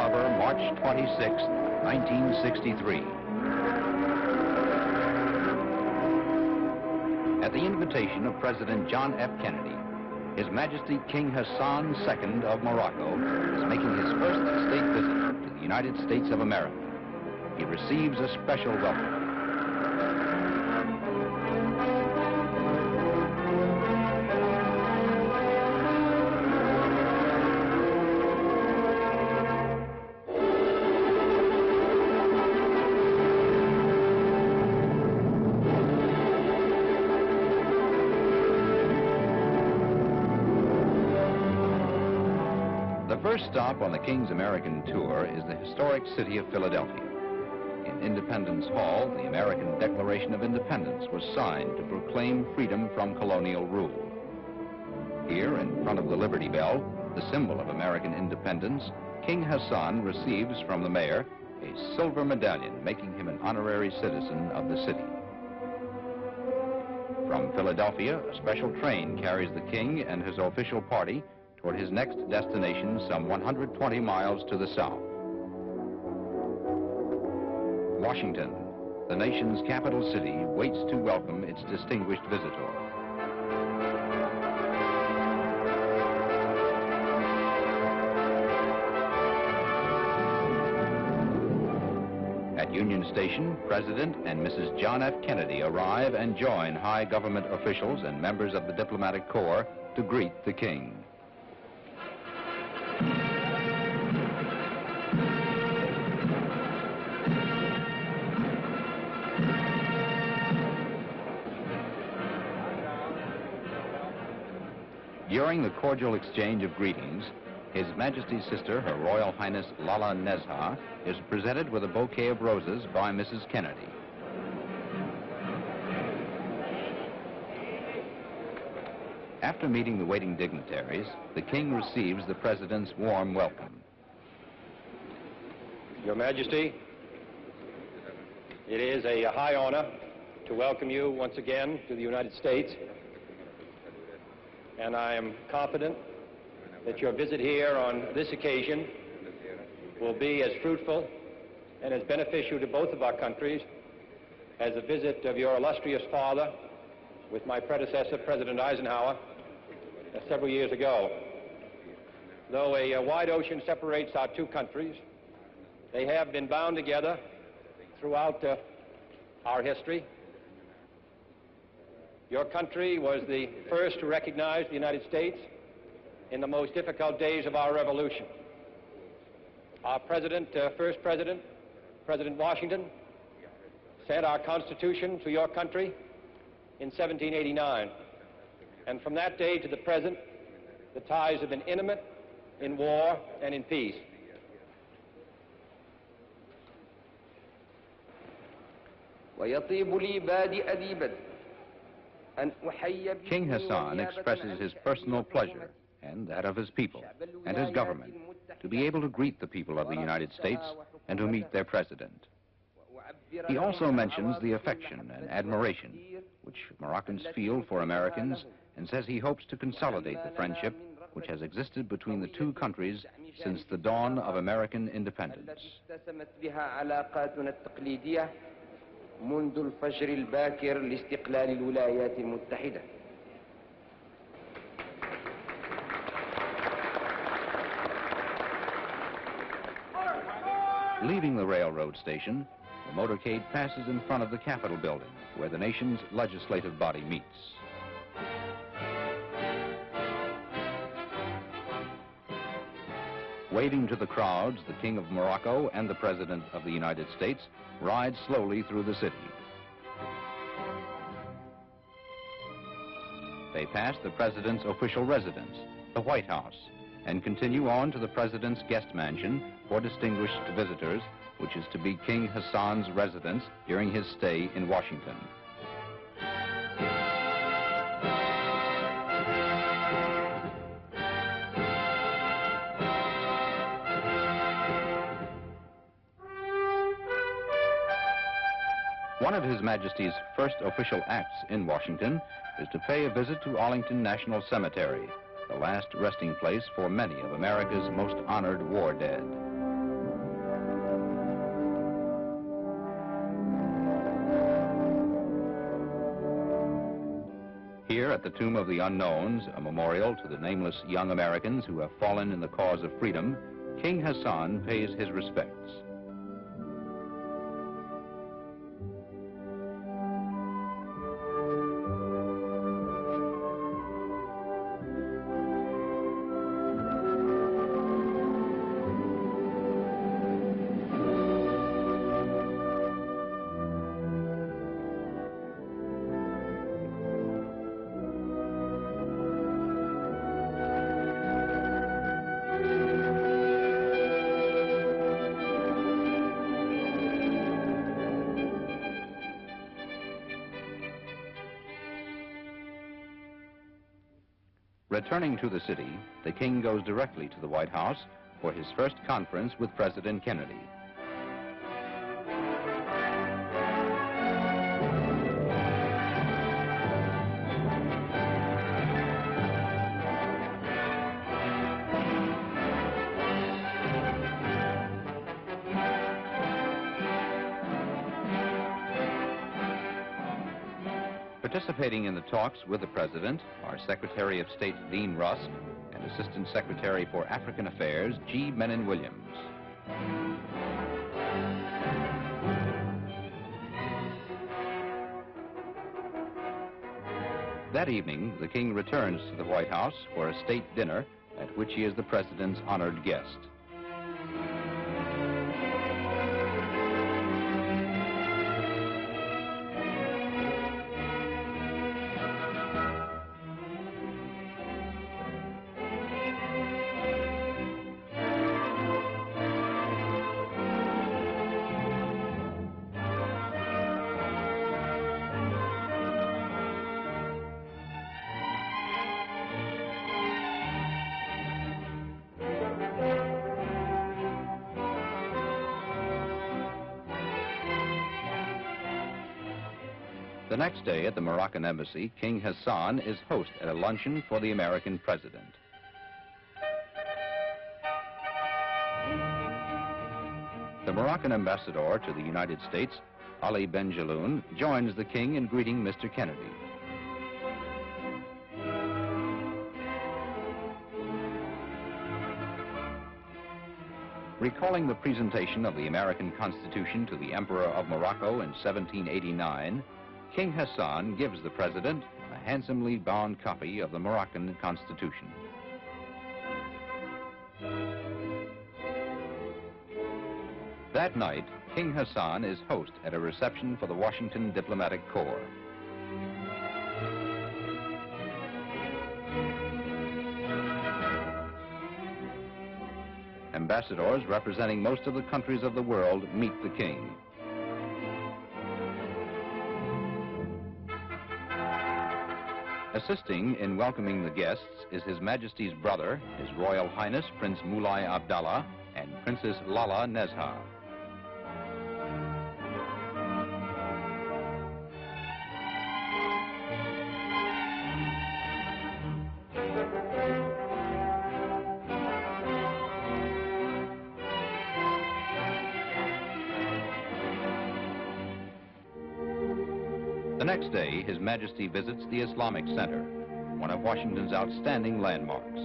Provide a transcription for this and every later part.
Harbor, March 26, 1963. At the invitation of President John F. Kennedy, His Majesty King Hassan II of Morocco is making his first state visit to the United States of America. He receives a special welcome. The first stop on the King's American tour is the historic city of Philadelphia. In Independence Hall, the American Declaration of Independence was signed to proclaim freedom from colonial rule. Here, in front of the Liberty Bell, the symbol of American independence, King Hassan receives from the mayor a silver medallion, making him an honorary citizen of the city. From Philadelphia, a special train carries the king and his official party toward his next destination some 120 miles to the south. Washington, the nation's capital city, waits to welcome its distinguished visitor. At Union Station, President and Mrs. John F. Kennedy arrive and join high government officials and members of the diplomatic corps to greet the king. During the cordial exchange of greetings, His Majesty's sister, Her Royal Highness Lala Nezha, is presented with a bouquet of roses by Mrs. Kennedy. After meeting the waiting dignitaries, the king receives the president's warm welcome. Your Majesty, it is a high honor to welcome you once again to the United States. And I am confident that your visit here on this occasion will be as fruitful and as beneficial to both of our countries as the visit of your illustrious father with my predecessor, President Eisenhower, several years ago. Though a wide ocean separates our two countries, they have been bound together throughout our history. Your country was the first to recognize the United States in the most difficult days of our revolution. Our president, first president, President Washington, sent our Constitution to your country in 1789. And from that day to the present, the ties have been intimate in war and in peace. King Hassan expresses his personal pleasure and that of his people and his government to be able to greet the people of the United States and to meet their president. He also mentions the affection and admiration which Moroccans feel for Americans and says he hopes to consolidate the friendship which has existed between the two countries since the dawn of American independence. منذ الفجر الباكر لاستقلال الولايات المتحدة. Leaving the railroad station, the motorcade passes in front of the Capitol building, where the nation's legislative body meets. Waving to the crowds, the King of Morocco and the President of the United States ride slowly through the city. They pass the President's official residence, the White House, and continue on to the President's guest mansion for distinguished visitors, which is to be King Hassan's residence during his stay in Washington. One of His Majesty's first official acts in Washington is to pay a visit to Arlington National Cemetery, the last resting place for many of America's most honored war dead. at the Tomb of the Unknowns, a memorial to the nameless young Americans who have fallen in the cause of freedom, King Hassan pays his respects. Returning to the city, the king goes directly to the White House for his first conference with President Kennedy. Participating in the talks with the President are Secretary of State Dean Rusk and Assistant Secretary for African Affairs G. Menon Williams. That evening, the king returns to the White House for a state dinner at which he is the President's honored guest. The next day at the Moroccan embassy, King Hassan is host at a luncheon for the American president. The Moroccan ambassador to the United States, Ali Benjaloun, joins the king in greeting Mr. Kennedy. Recalling the presentation of the American Constitution to the Emperor of Morocco in 1789, King Hassan gives the president a handsomely bound copy of the Moroccan Constitution. That night, King Hassan is host at a reception for the Washington Diplomatic Corps. Ambassadors representing most of the countries of the world meet the king. Assisting in welcoming the guests is His Majesty's brother, His Royal Highness Prince Moulay Abdallah and Princess Lala Nezha. The next day, His Majesty visits the Islamic Center, one of Washington's outstanding landmarks.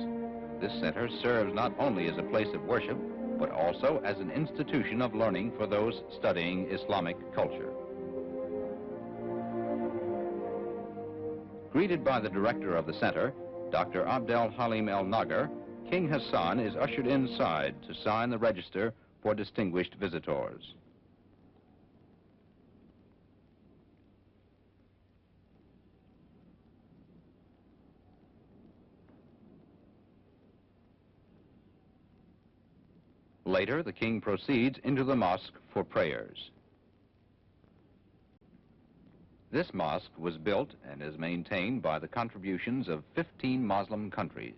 This center serves not only as a place of worship, but also as an institution of learning for those studying Islamic culture. Greeted by the director of the center, Dr. Abdel Halim El Nagar, King Hassan is ushered inside to sign the register for distinguished visitors. Later, the king proceeds into the mosque for prayers. This mosque was built and is maintained by the contributions of 15 Muslim countries.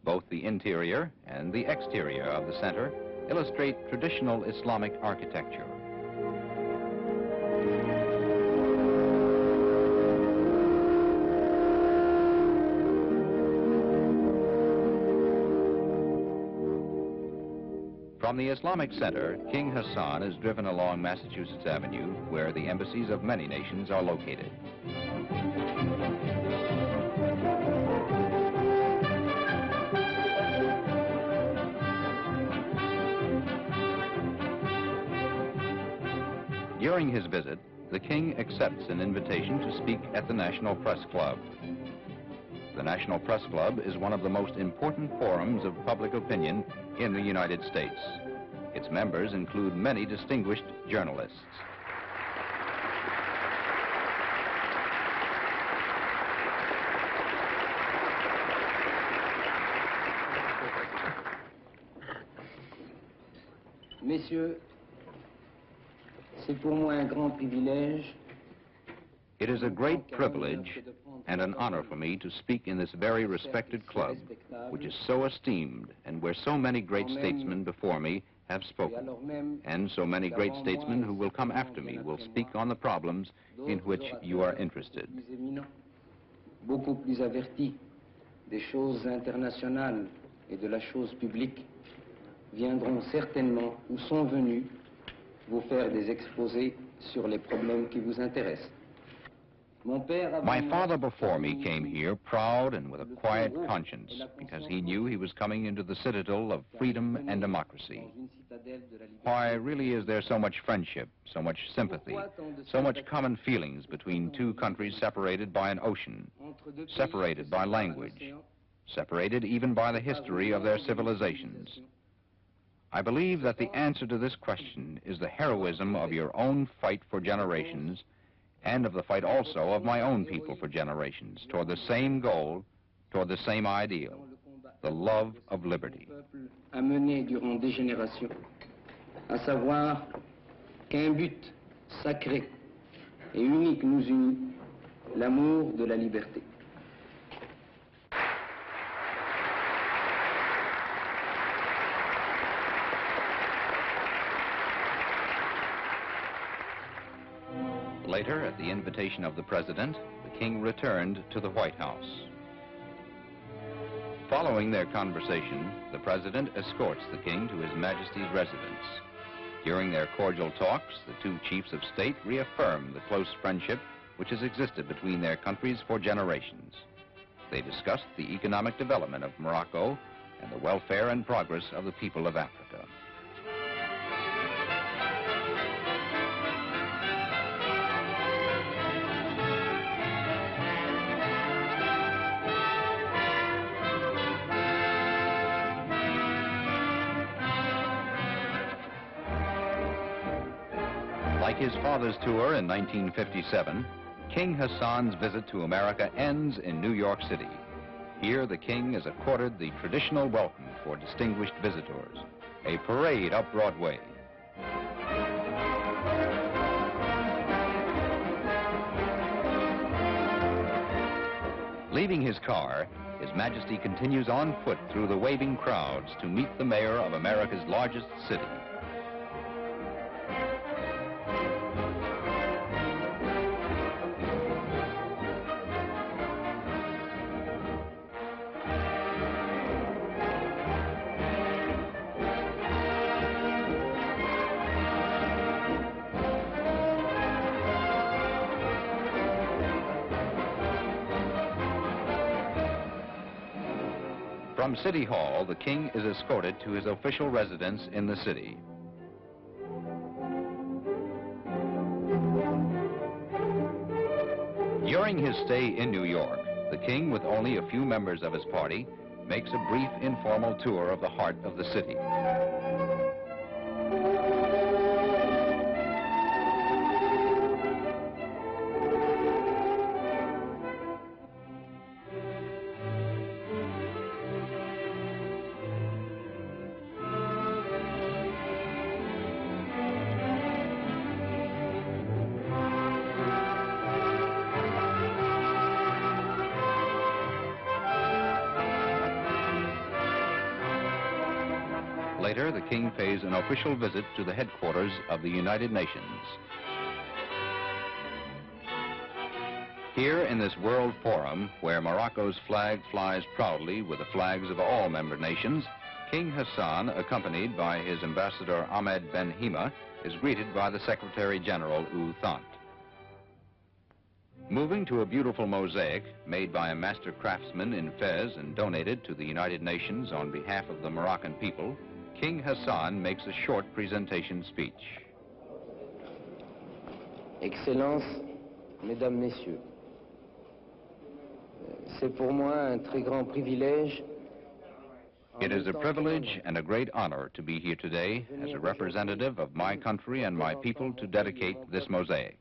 Both the interior and the exterior of the center illustrate traditional Islamic architecture. From the Islamic Center, King Hassan is driven along Massachusetts Avenue, where the embassies of many nations are located. During his visit, the King accepts an invitation to speak at the National Press Club. The National Press Club is one of the most important forums of public opinion in the United States. Its members include many distinguished journalists. Messieurs, c'est pour moi un grand privilège. It is a great privilege and an honor for me to speak in this very respected club, which is so esteemed and where so many great statesmen before me have spoken, and so many great statesmen who will come after me will speak on the problems in which you are interested. Beaucoup plus avertis des choses internationales et de la chose publique viendront certainement ou sont venus vous faire des exposés sur les problèmes qui vous intéressent. My father before me came here proud and with a quiet conscience because he knew he was coming into the citadel of freedom and democracy. Why really is there so much friendship, so much sympathy, so much common feelings between two countries separated by an ocean, separated by language, separated even by the history of their civilizations? I believe that the answer to this question is the heroism of your own fight for generations, and of the fight also of my own people for generations, toward the same goal, toward the same ideal, the love of liberty. A mené durant des générations, à savoir qu'un but sacré et unique nous unit, l'amour de la liberté. Later, at the invitation of the President, the King returned to the White House. Following their conversation, the President escorts the King to His Majesty's residence. During their cordial talks, the two chiefs of state reaffirm the close friendship which has existed between their countries for generations. They discussed the economic development of Morocco and the welfare and progress of the people of Africa. Like his father's tour in 1957, King Hassan's visit to America ends in New York City. Here, the King is accorded the traditional welcome for distinguished visitors, a parade up Broadway. Leaving his car, His Majesty continues on foot through the waving crowds to meet the mayor of America's largest city. From City Hall, the King is escorted to his official residence in the city. During his stay in New York, the King, with only a few members of his party, makes a brief informal tour of the heart of the city. Later, the King pays an official visit to the headquarters of the United Nations. Here in this World Forum, where Morocco's flag flies proudly with the flags of all member nations, King Hassan, accompanied by his ambassador Ahmed Ben Hima, is greeted by the Secretary General U Thant. Moving to a beautiful mosaic made by a master craftsman in Fez and donated to the United Nations on behalf of the Moroccan people, King Hassan makes a short presentation speech. Excellences, Mesdames, Messieurs, c'est pour moi un très grand privilège. It is a privilege and a great honor to be here today as a representative of my country and my people to dedicate this mosaic.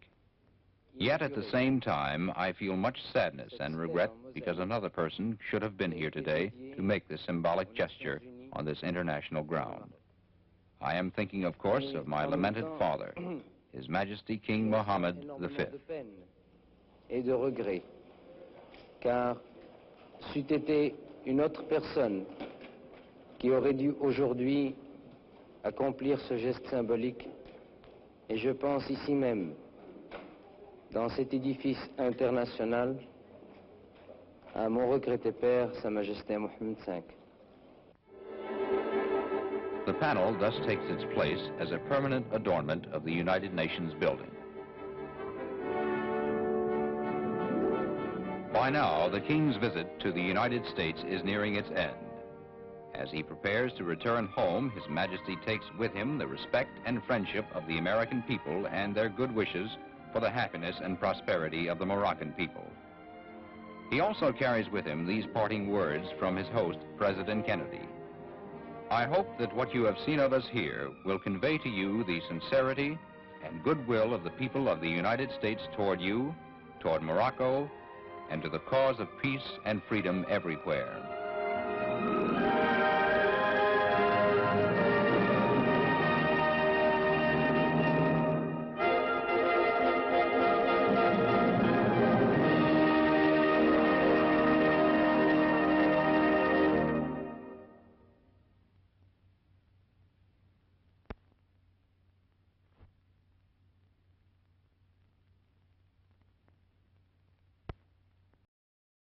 Yet at the same time, I feel much sadness and regret because another person should have been here today to make this symbolic gesture on this international ground. I am thinking, of course, of my lamented father, His Majesty King Mohammed V. Et de regret, car c'eût été une autre personne qui aurait dû aujourd'hui accomplir ce geste symbolique, et je pense ici même, dans cet édifice international, à mon regretté père, Sa Majesté Mohammed V. The panel thus takes its place as a permanent adornment of the United Nations building. By now, the King's visit to the United States is nearing its end. As he prepares to return home, His Majesty takes with him the respect and friendship of the American people and their good wishes for the happiness and prosperity of the Moroccan people. He also carries with him these parting words from his host, President Kennedy. I hope that what you have seen of us here will convey to you the sincerity and goodwill of the people of the United States toward you, toward Morocco, and to the cause of peace and freedom everywhere.